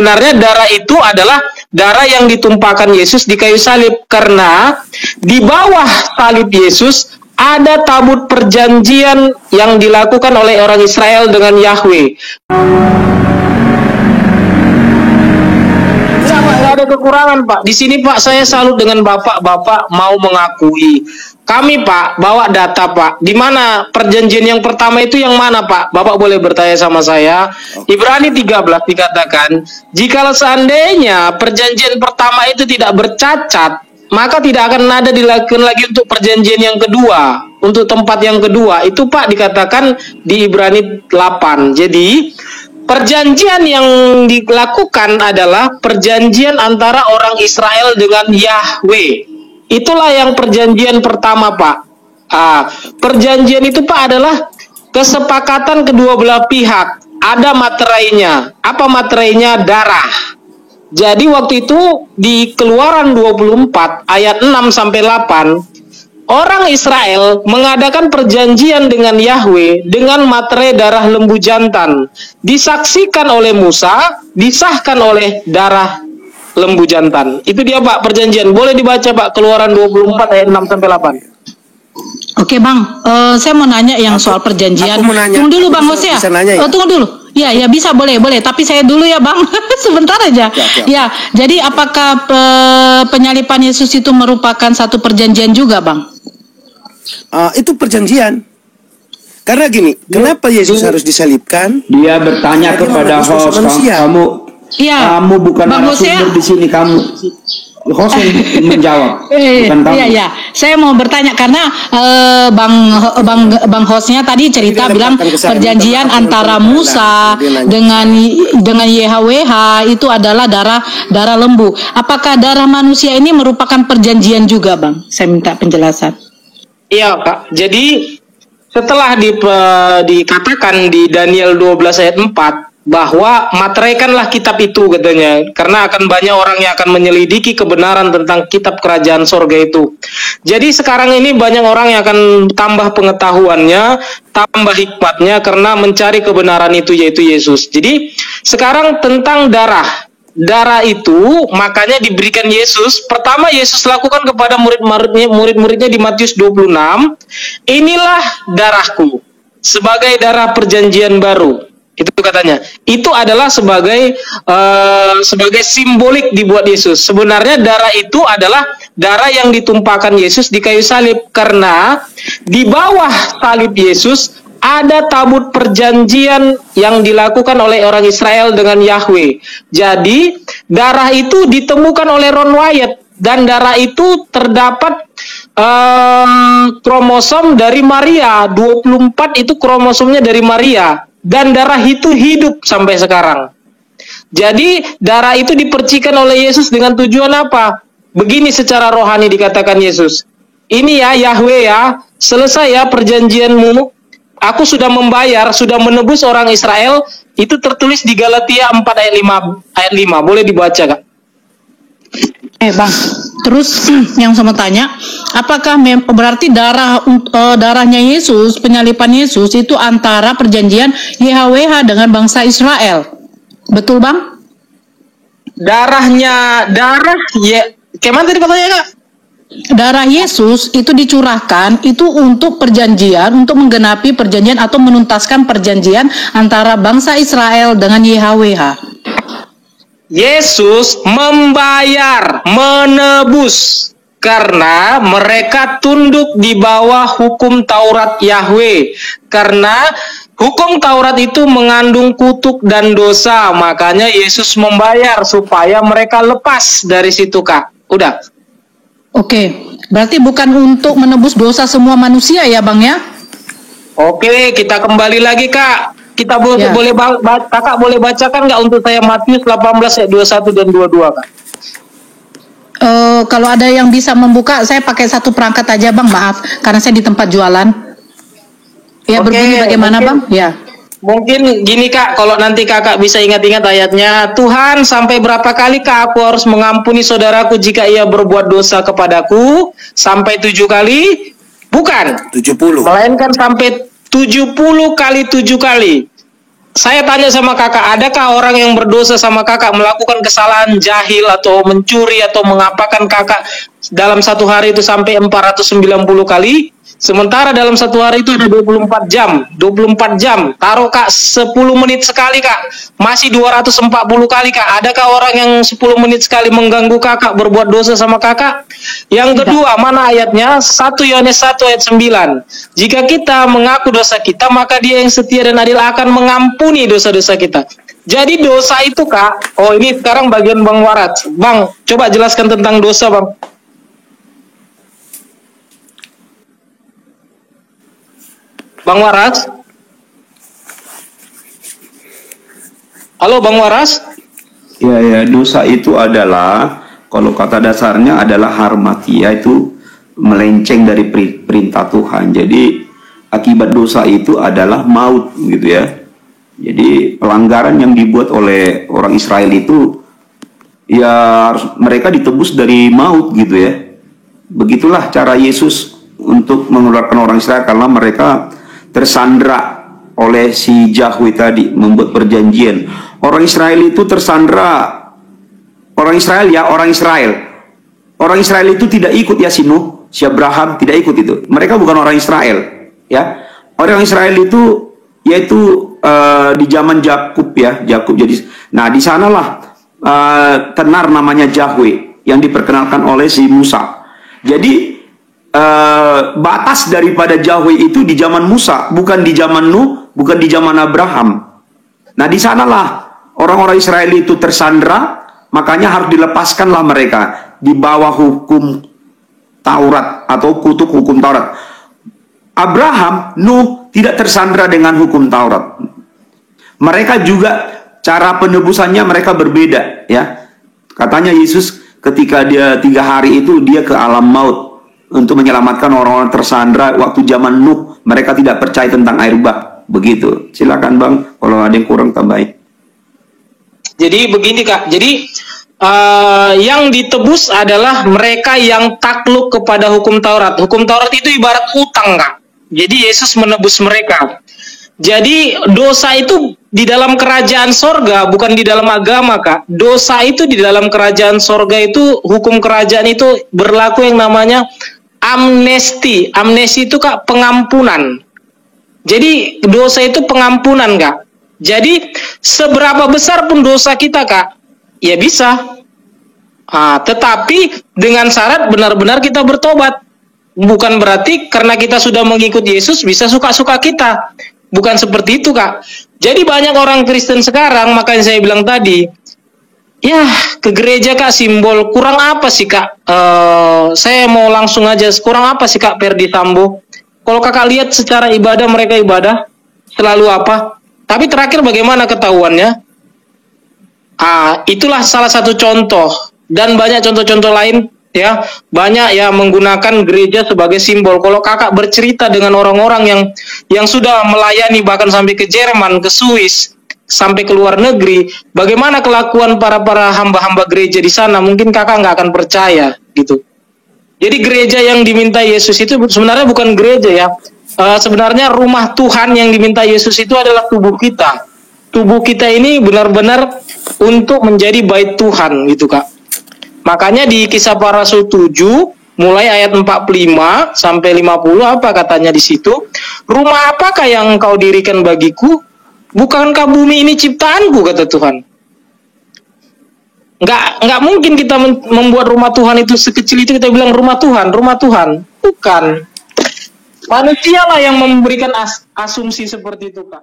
Sebenarnya darah itu adalah darah yang ditumpahkan Yesus di kayu salib, karena di bawah salib Yesus ada tabut perjanjian yang dilakukan oleh orang Israel dengan Yahweh. Nggak ada kekurangan, Pak. Di sini, Pak, saya salut dengan Bapak mau mengakui. Kami, Pak, bawa data, Pak. Di mana perjanjian yang pertama itu yang mana, Pak? Bapak boleh bertanya sama saya. Ibrani 13 dikatakan, jikalau seandainya perjanjian pertama itu tidak bercacat, maka tidak akan ada dilakukan lagi untuk perjanjian yang kedua, untuk tempat yang kedua. Itu, Pak, dikatakan di Ibrani 8. Jadi perjanjian yang dilakukan adalah perjanjian antara orang Israel dengan Yahweh. Itulah yang perjanjian pertama, Pak. Perjanjian itu, Pak, adalah kesepakatan kedua belah pihak. Ada materainya. Apa materainya? Darah. Jadi waktu itu di Keluaran 24 ayat 6 sampai 8, orang Israel mengadakan perjanjian dengan Yahweh dengan materai darah lembu jantan. Disaksikan oleh Musa, disahkan oleh darah lembu jantan. Itu dia, Pak, perjanjian. Boleh dibaca, Pak, Keluaran 24 ayat 6 sampai 8. Oke, Bang. Saya mau nanya yang soal perjanjian. Tunggu dulu, Bang Hosea. Tunggu dulu. Ya bisa, boleh. Tapi saya dulu ya, Bang. Sebentar aja. Ya, jadi apakah penyalipan Yesus itu merupakan satu perjanjian juga, Bang? Itu perjanjian. Karena gini, kenapa Yesus harus disalibkan? Dia bertanya kepada host, kamu bukan narasumber di sini, kamu. Host yang menjawab, bukan kamu. Iya. Saya mau bertanya karena Bang hostnya tadi cerita bilang perjanjian antara Musa dengan YHWH itu adalah darah lembu. Apakah darah manusia ini merupakan perjanjian juga, Bang? Saya minta penjelasan. Iya, Pak. Jadi setelah dikatakan di Daniel 12 ayat 4 bahwa materaikanlah kitab itu, katanya, karena akan banyak orang yang akan menyelidiki kebenaran tentang kitab kerajaan sorga itu. Jadi sekarang ini banyak orang yang akan tambah pengetahuannya, tambah hikmatnya karena mencari kebenaran itu, yaitu Yesus. Jadi sekarang tentang darah itu makanya diberikan Yesus. Pertama Yesus lakukan kepada murid-muridnya di Matius 26, inilah darahku sebagai darah perjanjian baru. Itu katanya. Itu adalah sebagai simbolik dibuat Yesus. Sebenarnya darah itu adalah darah yang ditumpahkan Yesus di kayu salib, karena di bawah salib Yesus ada tabut perjanjian yang dilakukan oleh orang Israel dengan Yahweh. Jadi darah itu ditemukan oleh Ron Wyatt, dan darah itu terdapat kromosom dari Maria. 24 itu kromosomnya dari Maria. Dan darah itu hidup sampai sekarang. Jadi darah itu dipercikan oleh Yesus dengan tujuan apa? Begini secara rohani dikatakan Yesus. Ini ya Yahweh ya, selesai ya perjanjianmu. Aku sudah membayar, sudah menebus orang Israel. Itu tertulis di Galatia 4 ayat 5. Boleh dibaca, Kak? Bang, terus yang saya mau tanya, apakah berarti darahnya Yesus, penyalipan Yesus itu antara perjanjian YHWH dengan bangsa Israel? Betul, Bang? Gimana tadi katanya, Kak? Darah Yesus itu dicurahkan itu untuk perjanjian, untuk menggenapi perjanjian atau menuntaskan perjanjian antara bangsa Israel dengan YHWH. Yesus membayar, menebus, karena mereka tunduk di bawah hukum Taurat Yahweh. Karena hukum Taurat itu mengandung kutuk dan dosa, makanya Yesus membayar supaya mereka lepas dari situ, Kak. Udah. Oke, berarti bukan untuk menebus dosa semua manusia ya, Bang ya? Oke, kita kembali lagi, Kak. Kita Kakak boleh bacakan nggak untuk saya Matius 18 ayat 21 dan 22, Kak? Kalau ada yang bisa membuka, saya pakai satu perangkat aja, Bang, maaf, karena saya di tempat jualan. Ya, berbunyi bagaimana, Bang? Ya. Mungkin gini, Kak, kalau nanti Kakak bisa ingat-ingat ayatnya, Tuhan, sampai berapa kali Kak aku harus mengampuni saudaraku jika ia berbuat dosa kepadaku? Sampai 7 kali? Bukan. 70. Melainkan sampai 70 kali 7 kali. Saya tanya sama kakak, adakah orang yang berdosa sama kakak melakukan kesalahan jahil atau mencuri atau mengapakan kakak dalam satu hari itu sampai 490 kali? Sementara dalam satu hari itu ada 24 jam. 24 jam. Taruh kak 10 menit sekali kak. Masih 240 kali kak. Adakah orang yang 10 menit sekali mengganggu kakak berbuat dosa sama kakak? Yang kedua, mana ayatnya? 1 Yohanes 1 ayat 9. Jika kita mengaku dosa kita, maka Dia yang setia dan adil akan mengampuni dosa-dosa kita. Jadi dosa itu kak. Oh ini sekarang bagian Bang Warat. Bang, coba jelaskan tentang dosa bang. Bang Waras? Halo Bang Waras? Ya, dosa itu adalah, kalau kata dasarnya adalah harmatia, itu melenceng dari perintah Tuhan. Jadi akibat dosa itu adalah maut gitu ya. Jadi pelanggaran yang dibuat oleh orang Israel itu ya mereka ditebus dari maut gitu ya. Begitulah cara Yesus untuk mengeluarkan orang Israel, karena mereka tersandra oleh si Yahweh tadi, membuat perjanjian. Orang Israel itu tersandra. Orang Israel itu tidak ikut ya si Nuh, si Abraham tidak ikut itu. Mereka bukan orang Israel, ya. Orang Israel itu yaitu di zaman Yakub ya, Yakub jadi. Nah, di sanalah tenar namanya Yahweh yang diperkenalkan oleh si Musa. Jadi batas daripada Yahweh itu di zaman Musa, bukan di zaman Nuh, bukan di zaman Abraham. Nah, di sanalah orang-orang Israel itu tersandra, makanya harus dilepaskanlah mereka di bawah hukum Taurat atau kutuk hukum Taurat. Abraham, Nuh tidak tersandra dengan hukum Taurat. Mereka juga cara penebusannya mereka berbeda ya. Katanya Yesus ketika dia 3 hari itu dia ke alam maut untuk menyelamatkan orang-orang tersandra waktu zaman Nuh. Mereka tidak percaya tentang air bah. Begitu. Silakan Bang, kalau ada yang kurang tambahin. Jadi begini kak. Jadi yang ditebus adalah mereka yang takluk kepada hukum Taurat. Hukum Taurat itu ibarat utang kak. Jadi Yesus menebus mereka. Jadi dosa itu di dalam kerajaan sorga, bukan di dalam agama kak. Dosa itu di dalam kerajaan sorga itu, hukum kerajaan itu berlaku yang namanya amnesti. Amnesti itu kak pengampunan. Jadi dosa itu pengampunan kak. Jadi seberapa besar pun dosa kita kak, ya bisa. Tetapi dengan syarat benar-benar kita bertobat. Bukan berarti karena kita sudah mengikuti Yesus bisa suka-suka kita. Bukan seperti itu kak. Jadi banyak orang Kristen sekarang, makanya saya bilang tadi, ya ke gereja kak simbol, kurang apa sih kak? Saya mau langsung aja, kurang apa sih kak Ferdi Sambo? Kalau kakak lihat secara ibadah, mereka ibadah selalu apa? Tapi terakhir bagaimana ketahuannya? Itulah salah satu contoh, dan banyak contoh-contoh lain ya. Banyak ya menggunakan gereja sebagai simbol. Kalau kakak bercerita dengan orang-orang yang sudah melayani bahkan sampai ke Jerman, ke Swiss, sampai ke luar negeri, bagaimana kelakuan para hamba-hamba gereja di sana, mungkin kakak nggak akan percaya gitu. Jadi gereja yang diminta Yesus itu sebenarnya bukan gereja ya. Sebenarnya rumah Tuhan yang diminta Yesus itu adalah tubuh kita. Tubuh kita ini benar-benar untuk menjadi bait Tuhan gitu kak. Makanya di Kisah Para Rasul 7 mulai ayat 45 sampai 50 apa katanya di situ? Rumah apakah yang engkau dirikan bagiku? Bukankah bumi ini ciptaanku, kata Tuhan. Nggak mungkin kita membuat rumah Tuhan itu sekecil itu kita bilang rumah Tuhan. Bukan. Manusialah yang memberikan asumsi seperti itu, Kak.